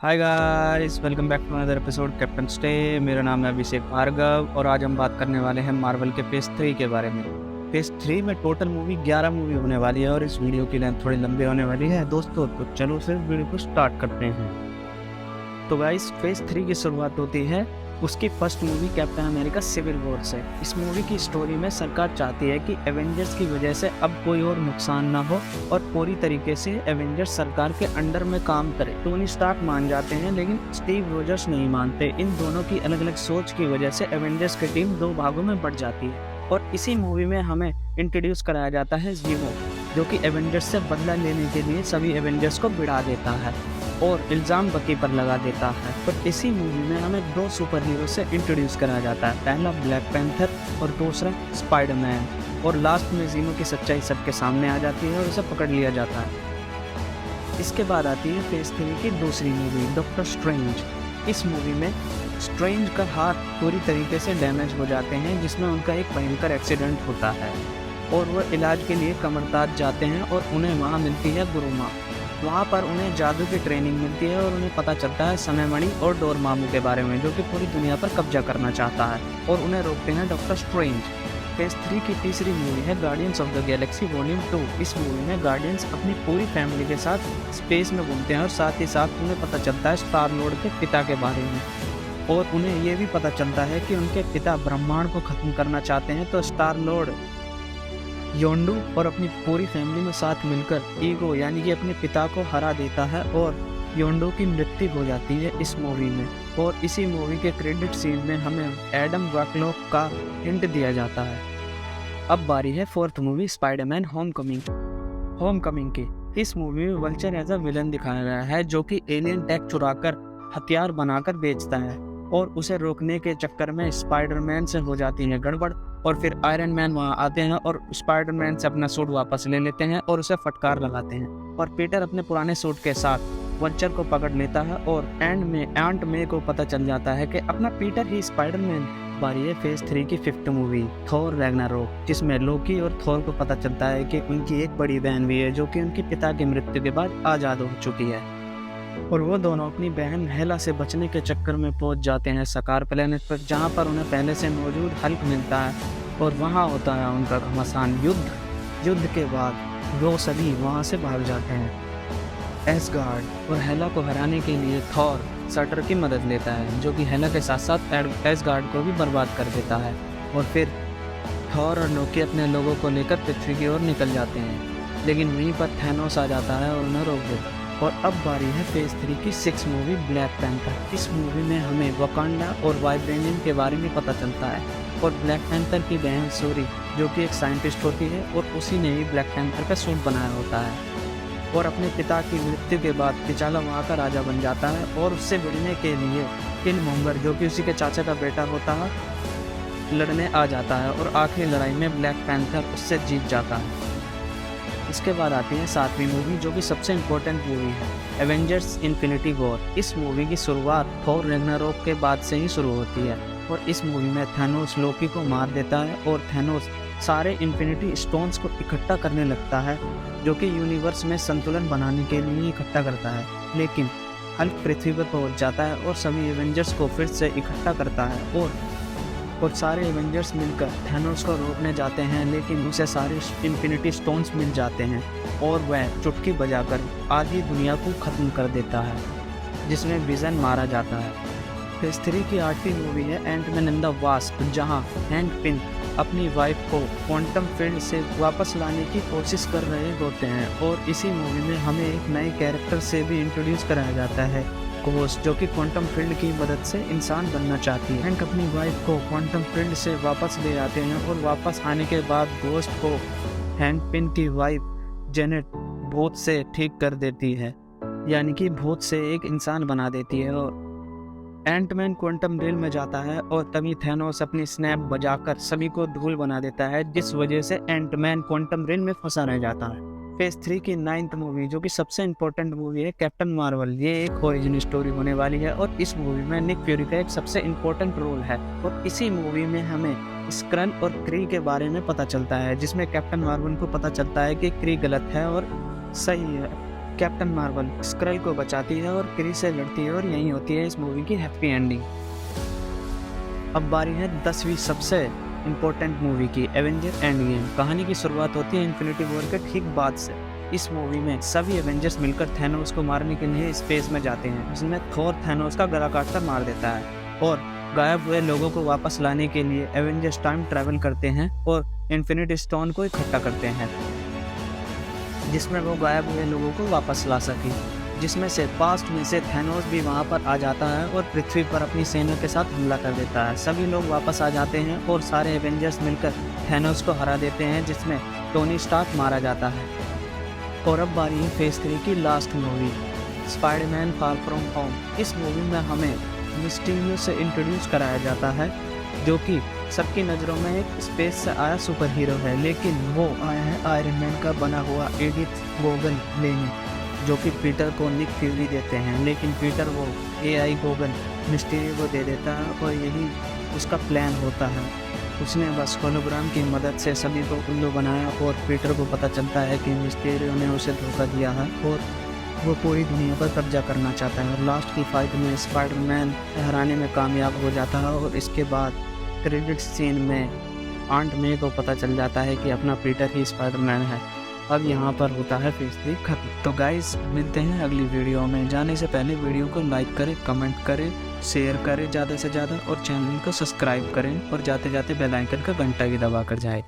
Hi guys, welcome back to another episode captain stay. मेरा नाम है अभिषेक भार्गव और आज हम बात करने वाले हैं मार्वल के फेज 3 के बारे में। फेज 3 में टोटल मूवी 11 मूवी होने वाली है और इस वीडियो की लेंथ थोड़ी लंबी होने वाली है दोस्तों। तो चलो फिर वीडियो को स्टार्ट करते हैं। तो गाइस, फेज 3 की शुरुआत होती है उसकी first movie captain America civil war से। इस मूवी की स्टोरी में सरकार चाहती है कि एवेंजर्स की वजह से अब कोई और नुकसान ना हो और पूरी तरीके से एवेंजर्स सरकार के अंडर में काम करे। टोनी स्टार्क मान जाते हैं लेकिन स्टीव रोजर्स नहीं मानते। इन दोनों की अलग अलग सोच की वजह से एवेंजर्स की टीम दो भागों में बढ़ जाती है और इसी मूवी में हमें इंट्रोड्यूस कराया जाता है ज़ीमो, जो कि एवेंजर्स से बदला लेने के लिए सभी एवेंजर्स को भिड़ा देता है और इल्ज़ाम बकी पर लगा देता है। पर इसी मूवी में हमें दो सुपर हीरो से इंट्रोड्यूस कराया जाता है, पहला ब्लैक पैंथर और दूसरा स्पाइडरमैन। और लास्ट में ज़ीमो की सच्चाई सबके सामने आ जाती है और उसे पकड़ लिया जाता है। इसके बाद आती है फेज 3 की दूसरी मूवी डॉक्टर स्ट्रेंज। इस मूवी में स्ट्रेंज का हाथ पूरी तरीके से डैमेज हो जाते हैं, जिसमें उनका एक भयंकर एक्सीडेंट होता है और वह इलाज के लिए कमरताज जाते हैं और उन्हें वहाँ मिलती है गुरु माँ। वहाँ पर उन्हें जादू की ट्रेनिंग मिलती है और उन्हें पता चलता है समयमणि और डोरमामू के बारे में, जो कि पूरी दुनिया पर कब्जा करना चाहता है और उन्हें रोकते हैं डॉक्टर स्ट्रेंज। फेज 3 की तीसरी मूवी है guardians of the Galaxy volume 2। इस मूवी में गार्डियंस अपनी पूरी फैमिली के साथ स्पेस में घूमते हैं और साथ ही साथ उन्हें पता चलता है स्टार लॉर्ड के पिता के बारे में और उन्हें ये भी पता चलता है कि उनके पिता ब्रह्मांड को ख़त्म करना चाहते हैं। तो स्टार लॉर्ड योंडू और अपनी पूरी फैमिली में साथ मिलकर ईगो यानी कि अपने पिता को हरा देता है और योंडू की मृत्यु हो जाती है इस मूवी में। और इसी मूवी के क्रेडिट सीन में हमें एडम वार्लॉक का हिंट दिया जाता है। अब बारी है फोर्थ मूवी स्पाइडरमैन होमकमिंग की। इस मूवी में वल्चर एज अ विलन दिखाया गया है, जो कि एलियन टेक चुराकर हथियार बनाकर बेचता है और उसे रोकने के चक्कर में स्पाइडरमैन से हो जाती है गड़बड़ और फिर आयरन मैन वहाँ आते हैं और स्पाइडरमैन से अपना सूट वापस ले लेते हैं और उसे फटकार लगाते हैं और पीटर अपने पुराने सूट के साथ वल्चर को पकड़ लेता है और एंड में आंट मे को पता चल जाता है कि अपना पीटर ही स्पाइडरमैन। बारी है फेज 3 की फिफ्थ मूवी थॉर रैग्नारोक, जिसमें लोकी और थॉर को पता चलता है कि उनकी एक बड़ी बहन भी है, जो कि उनके पिता की मृत्यु के बाद आज़ाद हो चुकी है और वो दोनों अपनी बहन हेला से बचने के चक्कर में पहुंच जाते हैं सकार प्लेनेट पर, जहां पर उन्हें पहले से मौजूद हल्क मिलता है और वहां होता है उनका घमासान युद्ध के बाद वो सभी वहां से भाग जाते हैं। एसगार्ड और हेला को हराने के लिए थॉर सटर की मदद लेता है, जो कि हेला के साथ साथ एसगार्ड को भी बर्बाद कर देता है और फिर थॉर और लोकी अपने लोगों को लेकर पृथ्वी की ओर निकल जाते हैं, लेकिन वहीं पर थैनोस आ जाता है और उन्हें रोक देता है। और अब बारी है फेज 3 की सिक्स मूवी ब्लैक पैंथर। इस मूवी में हमें वकांडा और वाइब्रेनियम के बारे में पता चलता है और ब्लैक पैंथर की बहन सूरी, जो कि एक साइंटिस्ट होती है और उसी ने ही ब्लैक पैंथर का सूट बनाया होता है और अपने पिता की मृत्यु के बाद तिचाला वहाँ का राजा बन जाता है और उससे भिड़ने के लिए किलमोंगर, जो कि उसी के चाचा का बेटा होता है, लड़ने आ जाता है और आखिरी लड़ाई में ब्लैक पैंथर उससे जीत जाता है। इसके बाद आती है सातवीं मूवी, जो कि सबसे इम्पोर्टेंट मूवी है एवेंजर्स इन्फिनिटी वॉर। इस मूवी की शुरुआत थॉर रैग्नारोक के बाद से ही शुरू होती है और इस मूवी में थैनोस लोकी को मार देता है और थैनोस सारे इन्फिनिटी स्टोन्स को इकट्ठा करने लगता है, जो कि यूनिवर्स में संतुलन बनाने के लिए इकट्ठा करता है। लेकिन हल्क पृथ्वी पर पहुंच जाता है और सभी एवेंजर्स को फिर से इकट्ठा करता है और सारे एवेंजर्स मिलकर थैनोस को रोकने जाते हैं, लेकिन उसे सारे इन्फिनिटी स्टोन्स मिल जाते हैं और वह चुटकी बजाकर आधी दुनिया को ख़त्म कर देता है, जिसमें विजन मारा जाता है। फेज 3 की आठवीं मूवी है एंटमैन एंड द वास्प, जहां हैंक पिन अपनी वाइफ को क्वांटम फील्ड से वापस लाने की कोशिश कर रहे होते हैं और इसी मूवी में हमें एक नए कैरेक्टर से भी इंट्रोड्यूस कराया जाता है, घोस्ट, जो कि क्वांटम फील्ड की मदद से इंसान बनना चाहती है। हैंक अपनी वाइफ को क्वांटम फील्ड से वापस ले आते हैं और वापस आने के बाद घोस्ट को हैंक पिन की वाइफ जेनेट भूत से ठीक कर देती है, यानी कि भूत से एक इंसान बना देती है और एंटमैन क्वांटम रेल में जाता है और तभी थैनोस अपनी स्नैप बजाकर सभी को धूल बना देता है, जिस वजह से एंटमैन क्वांटम रेल में फंसा रह जाता है। फेज 3 की 9th मूवी, जो कि सबसे इम्पोर्टेंट मूवी है कैप्टन मार्वल, ये एक ओरिजिन स्टोरी होने वाली है और इस मूवी में निक फ्यूरी का एक सबसे इम्पोर्टेंट रोल है और इसी मूवी में हमें स्क्रन और क्री के बारे में पता चलता है, जिसमें कैप्टन मार्वल को पता चलता है कि क्री गलत है और सही है कैप्टन मार्वल स्क्रल को बचाती है और क्रिस से लड़ती है और यही होती है इस मूवी की हैप्पी एंडिंग। अब बारी है 10वीं सबसे इम्पोर्टेंट मूवी की, एवेंजर एंड गेम। कहानी की शुरुआत होती है इन्फिनिटी वॉर के ठीक बाद से। इस मूवी में सभी एवेंजर्स मिलकर थैनोस को मारने के लिए स्पेस में जाते हैं, जिसमें थॉर थैनोस का गला काटकर मार देता है और गायब हुए लोगों को वापस लाने के लिए एवेंजर्स टाइम ट्रैवल करते हैं और इन्फिनिटी स्टोन को इकट्ठा करते हैं, जिसमें वो गायब हुए लोगों को वापस ला सके। जिसमें से पास्ट में से थैनोस भी वहाँ पर आ जाता है और पृथ्वी पर अपनी सेना के साथ हमला कर देता है। सभी लोग वापस आ जाते हैं और सारे एवेंजर्स मिलकर थैनोस को हरा देते हैं, जिसमें टोनी स्टार्क मारा जाता है। और अब बारी है फेज 3 की last movie, Spiderman far from home. इस मूवी में हमें मिस्टीरियो से इंट्रोड्यूस कराया जाता है, जो कि सबकी नज़रों में एक स्पेस से आया सुपर हीरो है, लेकिन वो आया है आयरन मैन का बना हुआ एडिथ गोगन लेने, जो कि पीटर को निक फ्यूरी देते हैं। लेकिन पीटर वो AI गोगन मिस्टीरियो को दे देता है और यही उसका प्लान होता है। उसने बस होलोग्राम की मदद से सभी को उल्लू बनाया और पीटर को पता चलता है कि मिस्टीरियो ने उसे धोखा दिया है और वो पूरी दुनिया पर कब्जा करना चाहता है। और लास्ट की फाइट में स्पाइडरमैन हराने में कामयाब हो जाता है और इसके बाद क्रेडिट सीन में आंट मे को पता चल जाता है कि अपना पीटर ही स्पाइडरमैन है। अब यहाँ पर होता है फेज 3 खत्म। तो गाइस मिलते हैं अगली वीडियो में। जाने से पहले वीडियो को लाइक करें, कमेंट करें, शेयर करें ज़्यादा से ज़्यादा और चैनल को सब्सक्राइब करें और जाते जाते बेल आइकन का घंटा भी दबा कर जाए।